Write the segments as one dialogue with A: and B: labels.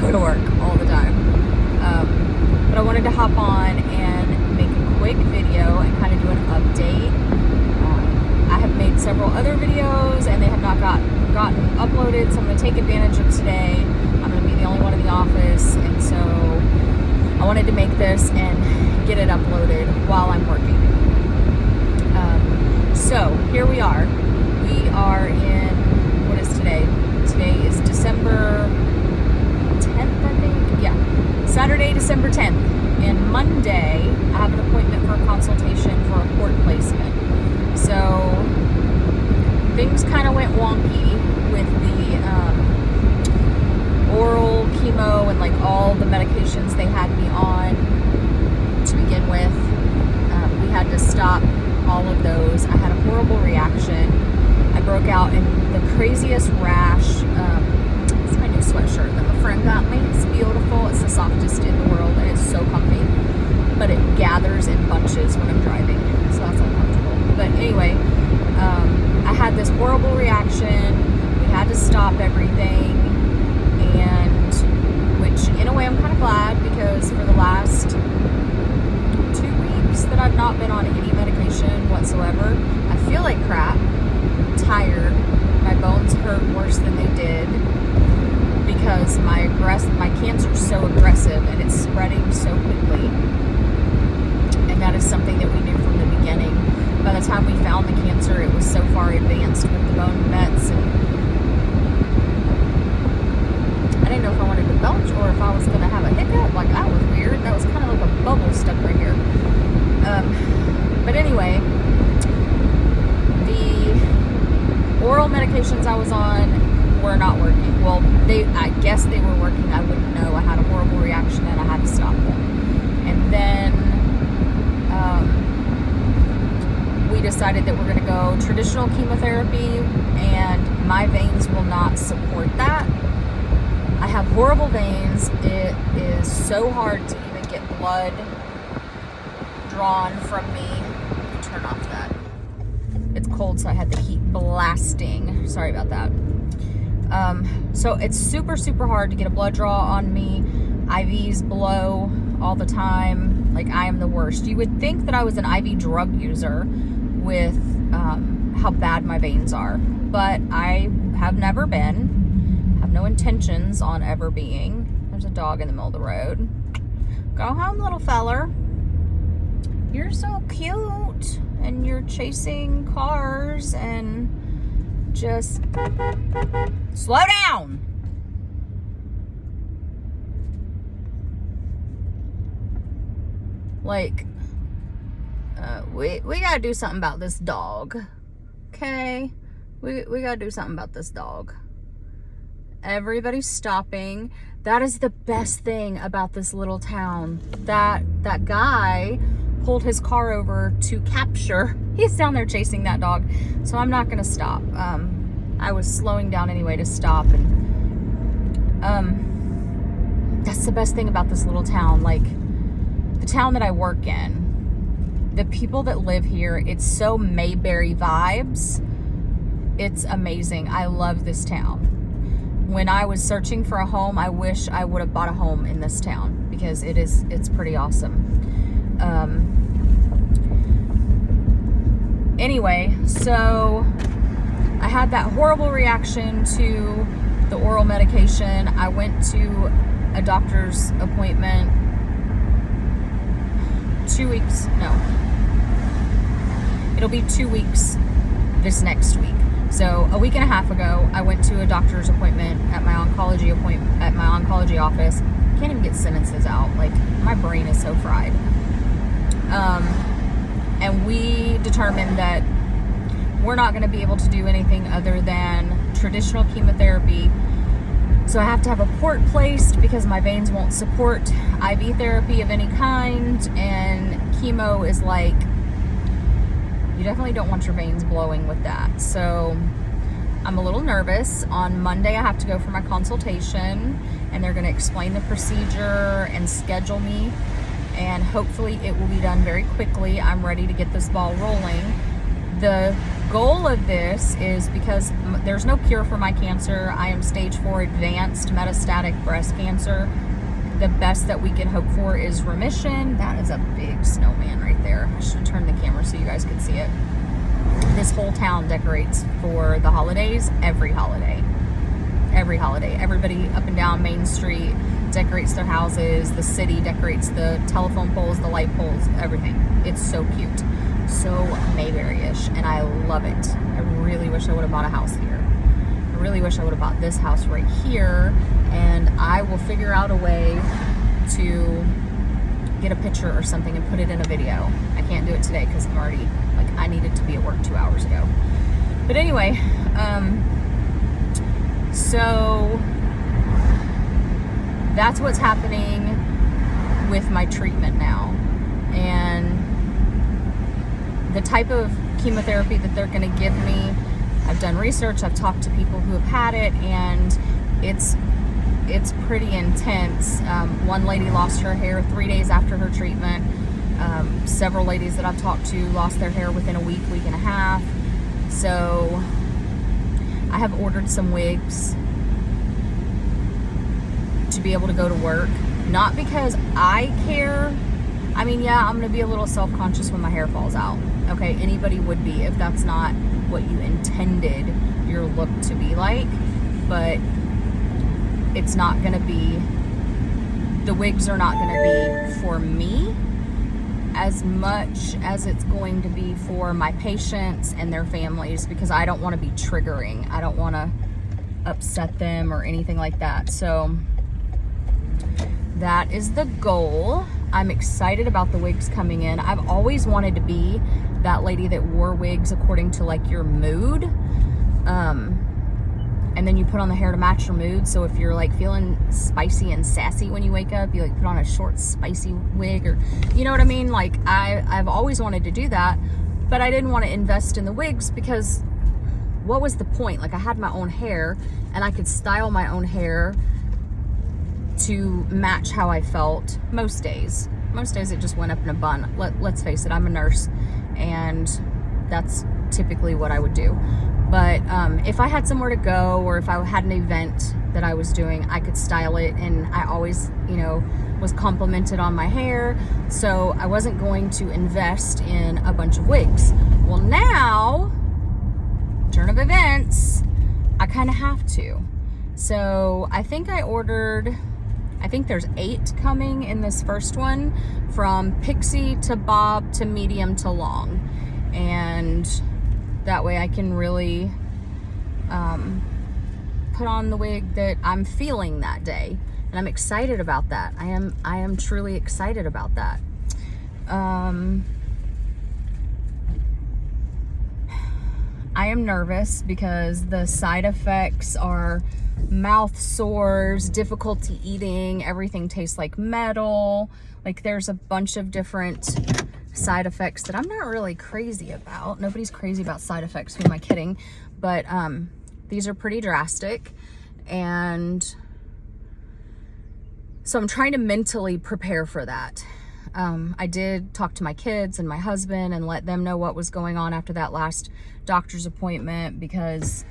A: go to work all the time. But I wanted to hop on and make a quick video and kind of do an update. I have made several other videos and they have not gotten uploaded, so I'm going to take advantage of today. I'm going to be the only one in the office, and so I wanted to make this and get it uploaded while I'm working. So here we are. We are in, what is today? Today is December 10th, I think. Yeah, Saturday, December 10th. And Monday, I have an appointment for a consultation for a port placement. So things kind of went wonky with the oral chemo and like all the medications they had me on to begin with. We had to stop all of those. I had a horrible reaction. I broke out in the craziest rash. It's my new sweatshirt that my friend got me. It's beautiful. It's the softest in the world and it's so comfy. But it gathers in bunches when I'm driving, so that's uncomfortable. But anyway, I had this horrible reaction. We had to stop everything, and which in a way I'm kind of glad, because for the last 2 weeks that I've not been on any medication whatsoever. I feel like crap, I'm tired, my bones hurt worse than they did because my cancer is so aggressive and it's spreading so quickly, and that is something that we knew from the beginning. By the time we found the cancer, it was so far advanced with the bone mets, and I didn't know if I wanted to belch or if I was going to have a hiccup. Like, that was weird. That was kind of like a bubble stuck right here. But anyway, the oral medications I was on were not working. Well, I guess they were working. I wouldn't know. I had a horrible reaction and I had to stop them. And then we decided that we're going to go traditional chemotherapy, and my veins will not support that. I have horrible veins. It is so hard to even get blood drawn from me. Let me turn off that. It's cold, so I had the heat blasting. Sorry about that. So it's super, super hard to get a blood draw on me. IVs blow all the time. Like, I am the worst. You would think that I was an IV drug user with how bad my veins are, but I have never been. Have no intentions on ever being. There's a dog in the middle of the road. Go home, little feller. You're so cute, and you're chasing cars, and just slow down. Like, we gotta do something about this dog, okay? We gotta do something about this dog. Everybody's stopping. That is the best thing about this little town. That guy pulled his car over to capture. He's down there chasing that dog, so I'm not gonna stop. I was slowing down anyway to stop, and that's the best thing about this little town. Like, the town that I work in, the people that live here, it's so Mayberry vibes. It's amazing. I love this town. When I was searching for a home, I wish I would have bought a home in this town, because it's pretty awesome. Anyway, so I had that horrible reaction to the oral medication. I went to a doctor's appointment 2 weeks, no, it'll be 2 weeks this next week. So a week and a half ago, I went to a doctor's appointment at my oncology office. Can't even get sentences out. Like, my brain is so fried. And we determined that we're not going to be able to do anything other than traditional chemotherapy. So I have to have a port placed because my veins won't support IV therapy of any kind, and chemo is like, you definitely don't want your veins blowing with that. So I'm a little nervous. On Monday, I have to go for my consultation, and they're going to explain the procedure and schedule me, and hopefully it will be done very quickly. I'm ready to get this ball rolling. The goal of this is because there's no cure for my cancer. I am stage 4 advanced metastatic breast cancer. The best that we can hope for is remission. That is a big snowman right there. I should turn the camera so you guys can see it. This whole town decorates for the holidays, every holiday. Every holiday. Everybody up and down Main Street decorates their houses. The city decorates the telephone poles, the light poles, everything. It's so cute. So Mayberry-ish, and I love it. I really wish I would have bought a house here. I really wish I would have bought this house right here, and I will figure out a way to get a picture or something and put it in a video. I can't do it today because I'm already, like, I needed to be at work 2 hours ago. But anyway, so that's what's happening with my treatment now. And the type of chemotherapy that they're going to give me, I've done research, I've talked to people who have had it, and it's pretty intense. One lady lost her hair 3 days after her treatment. Several ladies that I've talked to lost their hair within a week and a half. So I have ordered some wigs to be able to go to work. Not because I care. I mean, yeah, I'm going to be a little self-conscious when my hair falls out. Okay, anybody would be if that's not what you intended your look to be like. But it's not going to be, the wigs are not going to be for me as much as it's going to be for my patients and their families, because I don't want to be triggering. I don't want to upset them or anything like that. So that is the goal. I'm excited about the wigs coming in. I've always wanted to be that lady that wore wigs according to like your mood. And then you put on the hair to match your mood. So if you're like feeling spicy and sassy when you wake up, you like put on a short spicy wig, or you know what I mean? Like I've always wanted to do that, but I didn't want to invest in the wigs because what was the point? Like I had my own hair and I could style my own hair to match how I felt most days. Most days it just went up in a bun. Let's face it, I'm a nurse and that's typically what I would do. But if I had somewhere to go, or if I had an event that I was doing, I could style it, and I always, you know, was complimented on my hair, so I wasn't going to invest in a bunch of wigs. Well, now, turn of events, I kind of have to. So I think there's 8 coming in this first one, from pixie to bob to medium to long, and that way I can really put on the wig that I'm feeling that day. And I'm excited about that. I am truly excited about that. I am nervous because the side effects are mouth sores, difficulty eating, everything tastes like metal. Like there's a bunch of different side effects that I'm not really crazy about. Nobody's crazy about side effects, who am I kidding? But these are pretty drastic, and so I'm trying to mentally prepare for that. I did talk to my kids and my husband and let them know what was going on after that last doctor's appointment, because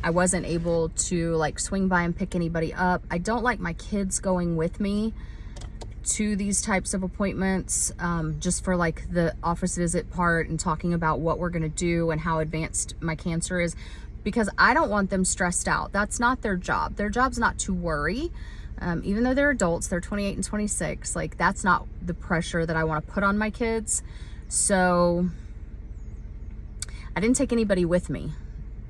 A: I wasn't able to like swing by and pick anybody up. I don't like my kids going with me to these types of appointments, just for like the office visit part and talking about what we're gonna do and how advanced my cancer is, because I don't want them stressed out. That's not their job. Their job's not to worry. Even though they're adults, they're 28 and 26, like that's not the pressure that I want to put on my kids. So I didn't take anybody with me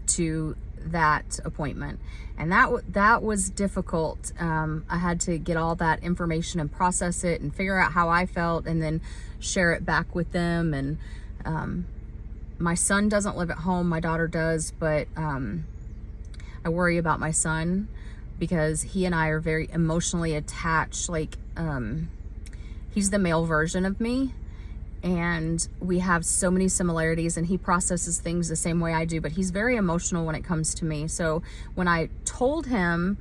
A: to that appointment, and that was difficult. I had to get all that information and process it and figure out how I felt, and then share it back with them. And my son doesn't live at home, my daughter does, but I worry about my son because he and I are very emotionally attached. Like he's the male version of me, and we have so many similarities, and he processes things the same way I do, but he's very emotional when it comes to me. So when I told him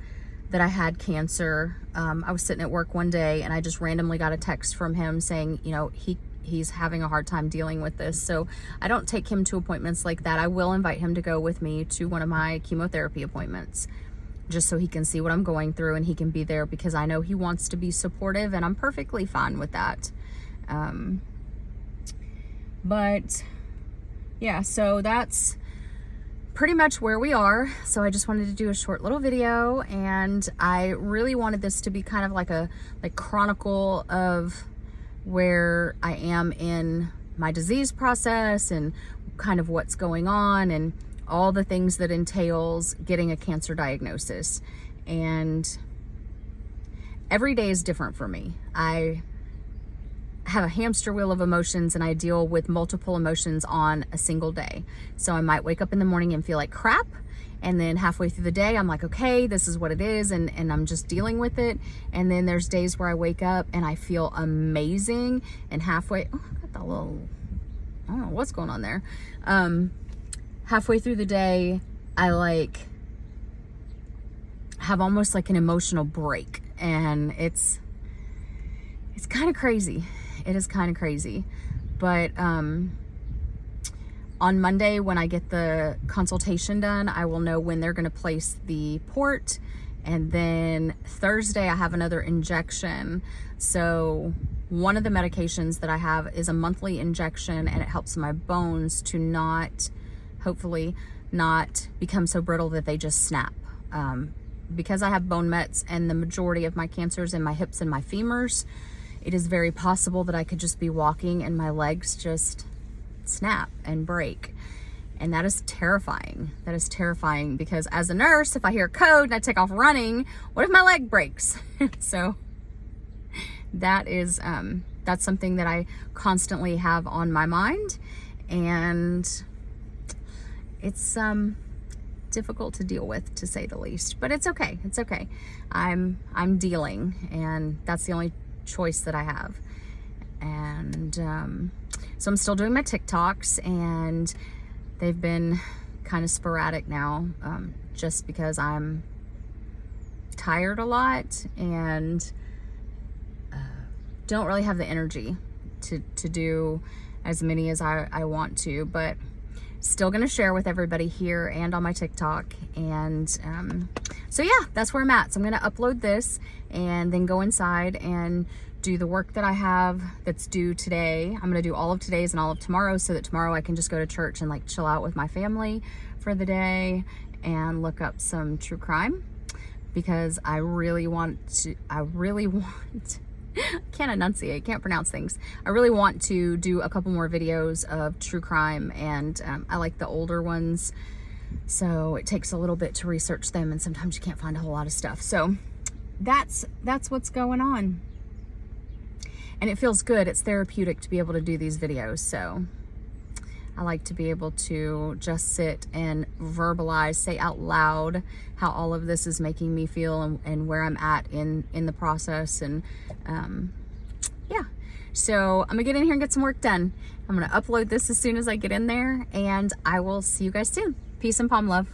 A: that I had cancer, I was sitting at work one day and I just randomly got a text from him saying, you know, he he's having a hard time dealing with this. So I don't take him to appointments like that. I will invite him to go with me to one of my chemotherapy appointments, just so he can see what I'm going through and he can be there, because I know he wants to be supportive, and I'm perfectly fine with that. But yeah, so that's pretty much where we are. So I just wanted to do a short little video, and I really wanted this to be kind of like a chronicle of where I am in my disease process and kind of what's going on and all the things that entails getting a cancer diagnosis. And every day is different for me. I have a hamster wheel of emotions, and I deal with multiple emotions on a single day. So I might wake up in the morning and feel like crap, and then halfway through the day I'm like, okay, this is what it is, and I'm just dealing with it. And then there's days where I wake up and I feel amazing, and halfway, oh, I got that little, I don't know what's going on there. Halfway through the day I like have almost like an emotional break, and it's kind of crazy. It is kind of crazy. But on Monday, when I get the consultation done, I will know when they're going to place the port. And then Thursday, I have another injection. So one of the medications that I have is a monthly injection, and it helps my bones to not, hopefully, not become so brittle that they just snap. Because I have bone mets and the majority of my cancers in my hips and my femurs, it is very possible that I could just be walking and my legs just snap and break. And that is terrifying. That is terrifying, because as a nurse, if I hear a code and I take off running, what if my leg breaks? So that is, that's something that I constantly have on my mind, and it's difficult to deal with, to say the least. But it's okay. It's okay. I'm dealing, and that's the only choice that I have. And so I'm still doing my TikToks, and they've been kind of sporadic now, just because I'm tired a lot and don't really have the energy to do as many as I want to, but still gonna share with everybody here and on my TikTok. And so yeah, that's where I'm at. So I'm gonna upload this and then go inside and do the work that I have that's due today. I'm gonna do all of today's and all of tomorrow's, so that tomorrow I can just go to church and like chill out with my family for the day and look up some true crime, because I really want, can't enunciate, can't pronounce things. I really want to do a couple more videos of true crime, and I like the older ones, so it takes a little bit to research them, and sometimes you can't find a whole lot of stuff. So that's what's going on, and it feels good. It's therapeutic to be able to do these videos. So I like to be able to just sit and verbalize, say out loud how all of this is making me feel, and where I'm at in the process. And yeah, so I'm gonna get in here and get some work done. I'm gonna upload this as soon as I get in there, and I will see you guys soon. Peace and palm love.